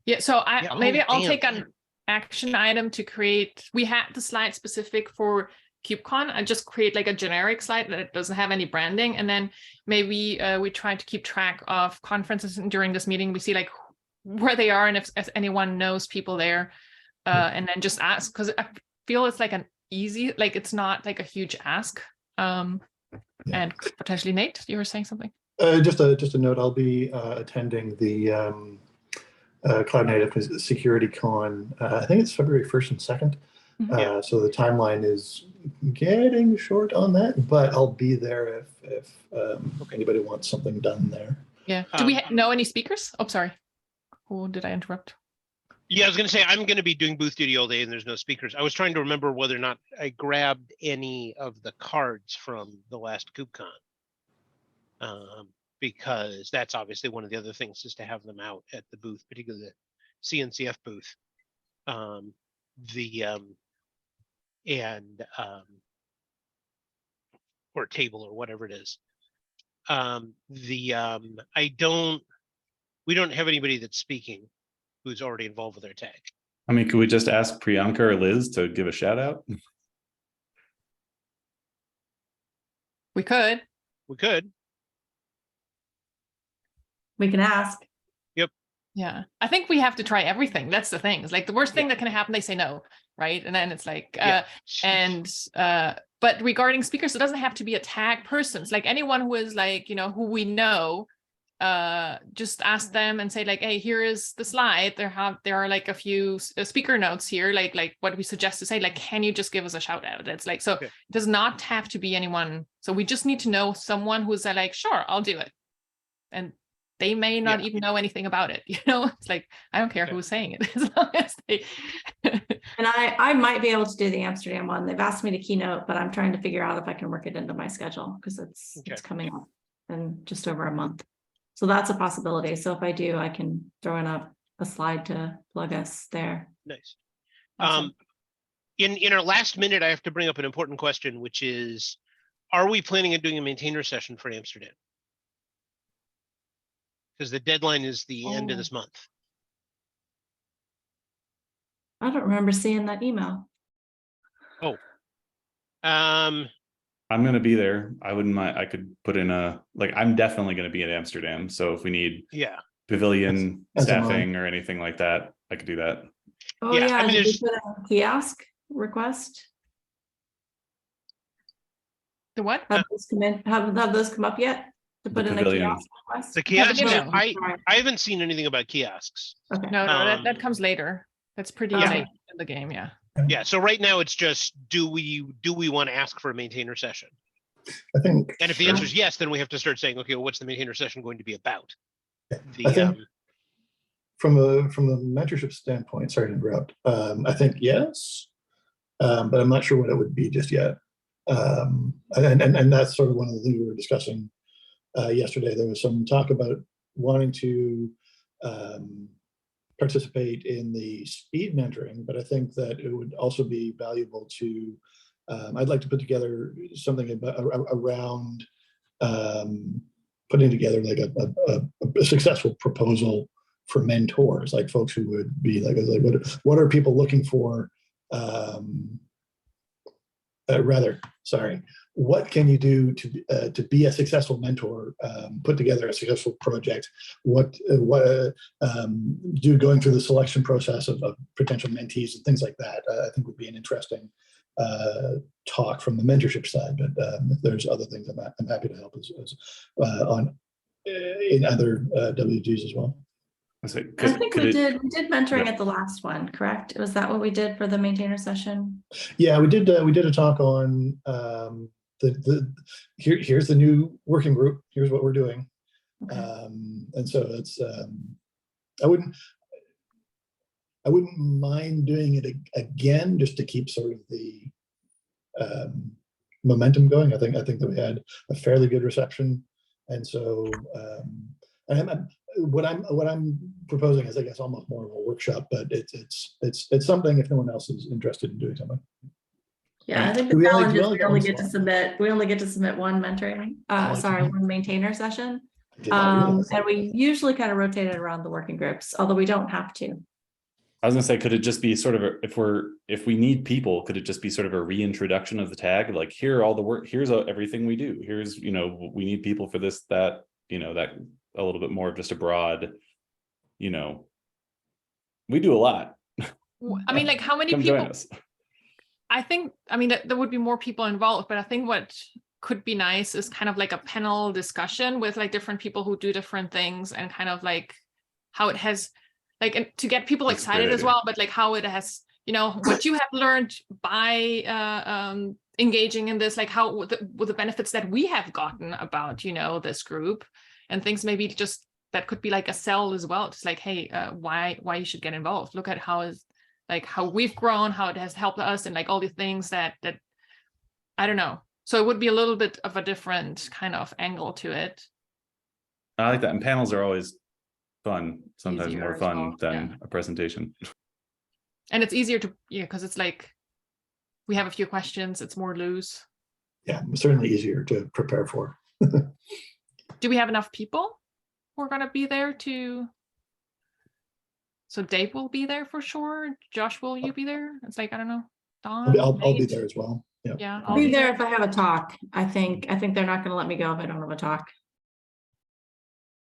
Yeah, so maybe I'll damn. take an action item to create. We had the slide specific for KubeCon. I just create like a generic slide that it doesn't have any branding, and then maybe we try to keep track of conferences. And during this meeting, we see like where they are and if anyone knows people there, and then just ask, because I feel it's like an easy, like it's not like a huge ask. And potentially Nate, you were saying something. Just a note, I'll be attending the Cloud Native Security Con. I think it's February 1st and 2nd. So the timeline is getting short on that, but I'll be there if anybody wants something done there. Yeah. Do we know any speakers? Oh, sorry. Who did I interrupt? Yeah, I was going to say, I'm going to be doing booth duty all day and there's no speakers. I was trying to remember whether or not I grabbed any of the cards from the last KubeCon. Because that's obviously one of the other things, is to have them out at the booth, particularly the CNCF booth. Or table or whatever it is. We don't have anybody that's speaking who's already involved with their tag. I mean, could we just ask Priyanka or Liz to give a shout out? We could. We could. We can ask. Yep. Yeah, I think we have to try everything. That's the thing. It's like the worst thing Yeah. that can happen, they say no, right? And then it's like, Yeah. but regarding speakers, it doesn't have to be a tag person. It's like anyone who is like, you know, who we know, just ask them and say like, hey, here is the slide. There are like a few speaker notes here, like what we suggest to say, like, can you just give us a shout out? It's like, so Okay. it does not have to be anyone. So we just need to know someone who's like, sure, I'll do it. And they may not even know anything about it. You know, it's like, I don't care Okay. who's saying it as long as they. And I might be able to do the Amsterdam one. They've asked me to keynote, but I'm trying to figure out if I can work it into my schedule because it's coming up in just over a month. So that's a possibility. So if I do, I can throw in a slide to plug us there. Nice. Awesome. In our last minute, I have to bring up an important question, which is, are we planning on doing a maintainer session for Amsterdam? Because the deadline is the end of this month. I don't remember seeing that email. Oh. I'm going to be there. I wouldn't mind. I could put in I'm definitely going to be in Amsterdam. So if we need pavilion As am I. staffing or anything like that, I could do that. Oh Yeah, yeah, I mean, did we there's- put a kiosk request? The what? Have those come in? Have those come up yet? To The put in pavilion. a kiosk request? The kiosk, Pavilion. I haven't seen anything about kiosks. Okay. No, Um, that comes later. That's pretty Yeah. late in the game. Yeah. Yeah, so right now it's just, do we want to ask for a maintainer session? I think. And if the answer is yes, then we have to start saying, okay, well, what's the maintainer session going to be about? I think The, from the mentorship standpoint, sorry to interrupt. I think yes, but I'm not sure what it would be just yet. And that's sort of one of the things we were discussing yesterday. There was some talk about wanting to participate in the speed mentoring, but I think that it would also be valuable to, I'd like to put together something about, around putting together like a successful proposal for mentors, like folks who would be like what are people looking for? What can you do to be a successful mentor, put together a successful project? What do going through the selection process of potential mentees and things like that? I think would be an interesting talk from the mentorship side. But if there's other things, I'm happy to help on in other WGs as well. I think we did mentoring at the last one, correct? Was that what we did for the maintainer session? Yeah, we did a talk on here's the new working group. Here's what we're doing. Okay. And so it's I wouldn't mind doing it again just to keep sort of the momentum going. I think that we had a fairly good reception, and so what I'm proposing is, I guess, almost more of a workshop, but it's something if no one else is interested in doing something. Yeah, I think the challenge is we only get to submit one mentoring, one maintainer session. And we usually kind of rotate it around the working groups, although we don't have to. I was gonna say, could it just be sort of if we need people, could it just be sort of a reintroduction of the tag? Like, here are all the work, here's everything we do. Here's, we need people for this, that, that a little bit more of just a broad, we do a lot. I mean, like, how many Come people? join us. I think, there would be more people involved, but I think what could be nice is kind of like a panel discussion with like different people who do different things, and kind of like how it has, like, and to get people excited as well, but like how it has, what you have learned by engaging in this, like how with the benefits that we have gotten about, this group, and things maybe just that could be like a sell as well. Just like, hey, why you should get involved. Look at how we've grown, how it has helped us, and like all the things that I don't know. So it would be a little bit of a different kind of angle to it. I like that. And panels are always fun, sometimes Easier more as fun well, than a presentation. And it's easier to, because it's like, we have a few questions, it's more loose. Yeah, certainly easier to prepare for. Do we have enough people who are going to be there to? So Dave will be there for sure. Josh, will you be there? It's like, I don't know. Dawn, I'll be there as well. Yeah, I'll be there if I have a talk. I think they're not going to let me go if I don't have a talk.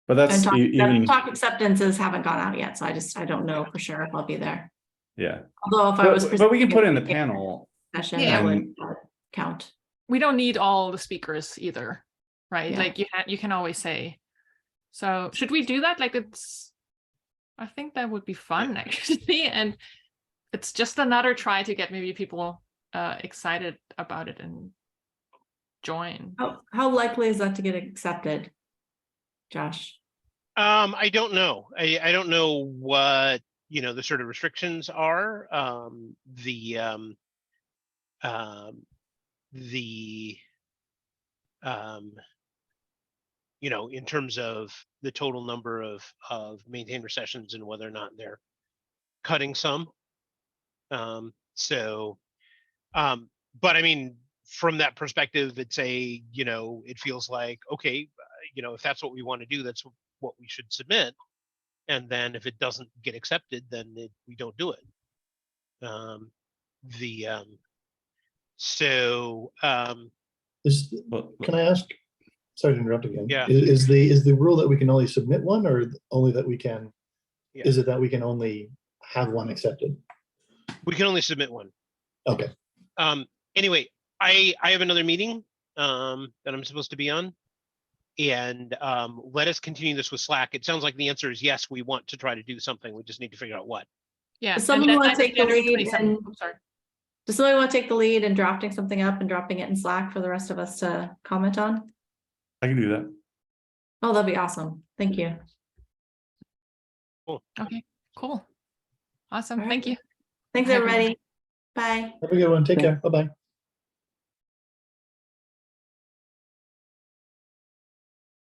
But that's And talk, even, talk acceptances haven't gone out yet, so I don't know for sure if I'll be there. yeah. Although if I was, But we can put in the presenting panel. session, Yeah. I would And count. We don't need all the speakers either, right? Yeah. Like you can always say. So should we do that? Like I think that would be fun actually, and it's just another try to get maybe people excited about it and join. How likely is that to get accepted, Josh? I don't know. I don't know what, the sort of restrictions are. In terms of the total number of maintainer sessions and whether or not they're cutting some. But I mean, from that perspective, it's it feels like, okay, if that's what we want to do, that's what we should submit. And then if it doesn't get accepted, then we don't do it. Can I ask? Sorry to interrupt again. Yeah. Is the rule that we can only submit one, or only that we can? Yeah. Is it that we can only have one accepted? We can only submit one. Okay. Anyway, I have another meeting that I'm supposed to be on, and let us continue this with Slack. It sounds like the answer is yes. We want to try to do something. We just need to figure out what. Yeah. Does somebody want to take the January lead? 27th. And, I'm sorry. does somebody want to take the lead in drafting something up and dropping it in Slack for the rest of us to comment on? I can do that. Oh, that'd be awesome. Thank you. Cool. Okay, cool. Awesome. All right. Thank you. Thanks, Bye, everybody. Bye. Have a good one. Take care. Bye-bye.